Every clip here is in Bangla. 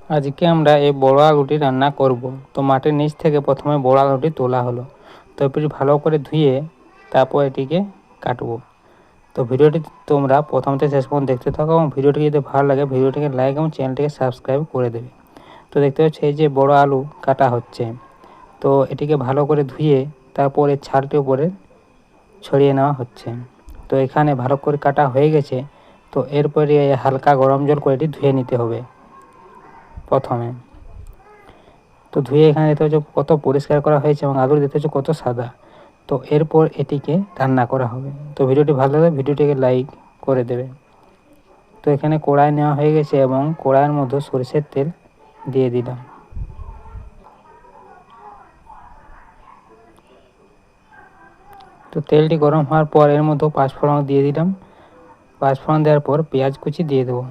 আজকে আমরা এই বড় আলুটি রান্না করব। তো মাটির নিচ থেকে প্রথমে বড় আলুটি তোলা হলো, তো এটি ভালো করে ধুয়ে তারপর এটিকে কাটবো। তো ভিডিওটি তোমরা প্রথম থেকে শেষ পর্যন্ত দেখতে থাকো এবং ভিডিওটি যদি ভালো লাগে ভিডিওটিকে লাইক এবং চ্যানেলটিকে সাবস্ক্রাইব করে দেবে। তো দেখতে পাচ্ছি এই যে বড় আলু কাটা হচ্ছে, তো এটিকে ভালো করে ধুয়ে তারপর এর ছালটি উপরে ছড়িয়ে নেওয়া হচ্ছে। তো এখানে ভালো করে কাটা হয়ে গেছে, তো এরপরে হালকা গরম জল করে এটি ধুয়ে নিতে হবে প্রথমে। তো ধুয়ে এখানে দেখতে হচ্ছে কত পরিষ্কার করা হয়েছে এবং আলু দেখতে হচ্ছে কত সাদা। তো এরপর এটিকে রান্না করা হবে। তো ভিডিওটি ভালো লাগলে ভিডিওটিকে লাইক করে দেবে। তো এখানে কড়াই নেওয়া হয়ে গেছে এবং কড়াইয়ের মধ্যে সরষের তেল দিয়ে দিলাম। তো তেলটি গরম হওয়ার পর এর মধ্যে পাঁচফোড়ন দিয়ে দিলাম। পাঁচফোড়ন দেওয়ার পর পেঁয়াজ কুচি দিয়ে দেবো।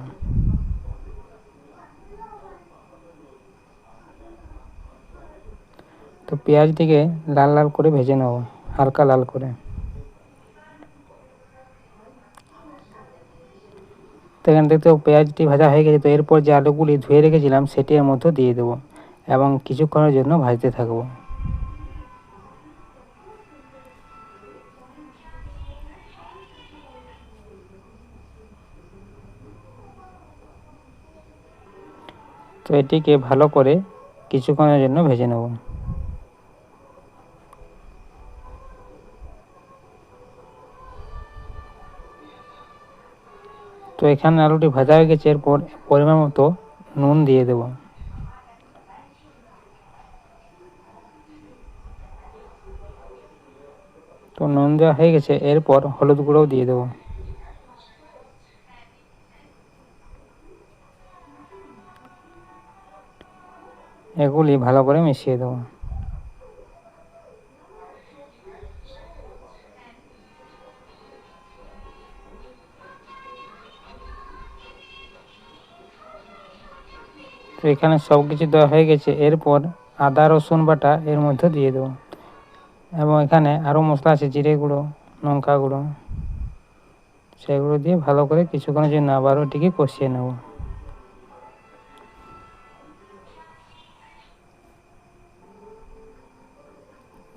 তো পেঁয়াজটিকে লাল লাল করে ভেজে নেব, হালকা লাল করে। তো এখানে দেখতে পেঁয়াজটি ভাজা হয়ে গেছে। তো এরপর যে আলুগুলি ধুয়ে রেখেছিলাম সেটি এর মধ্যে দিয়ে দেবো এবং কিছুক্ষণের জন্য ভাজতে থাকবো। তো এটিকে ভালো করে কিছুক্ষণের জন্য ভেজে নেব। তো এখানে আলুটি ভাজা হয়ে গেছে। এরপর পরিমাণ মতো নুন দিয়ে দেব। তো নুন দেওয়া হয়ে গেছে, এরপর হলুদ গুঁড়োও দিয়ে দেবো। এগুলি ভালো করে মিশিয়ে দেবো। তো এখানে সব কিছু দেওয়া হয়ে গেছে। এরপর আদা রসুন বাটা এর মধ্যে দিয়ে দেবো এবং এখানে আরও মশলা আছে, জিরে গুঁড়ো, লঙ্কা গুঁড়ো, সেগুলো দিয়ে ভালো করে কিছুক্ষণের জন্য আবারও এটিকে কষিয়ে নেব।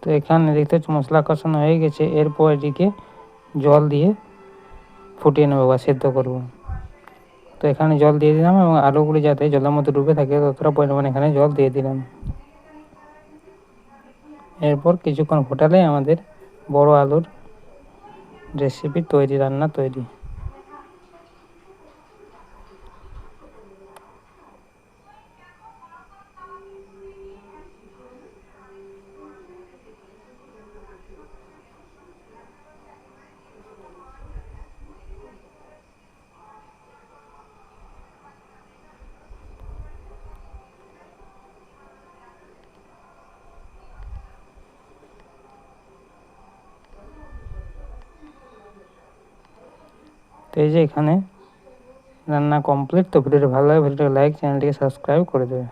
তো এখানে দেখতে হচ্ছে মশলা কষানো হয়ে গেছে। এরপর এটিকে জল দিয়ে ফুটিয়ে নেবো বা সেদ্ধ করবো। তো এখানে জল দিয়ে দিলাম এবং আলুগুলি যাতে জলের মধ্যে ডুবে থাকে ততটা পরিমাণে এখানে জল দিয়ে দিলাম। এরপর কিছুক্ষণ ফোটালে আমাদের বড় আলুর রেসিপি তৈরি, রান্না তৈরি। তো এই যে এখানে রান্না কমপ্লিট। তো ভিডিওটি ভালো লাগে ভিডিওটিকে লাইক, চ্যানেলটিকে সাবস্ক্রাইব করে দেবে।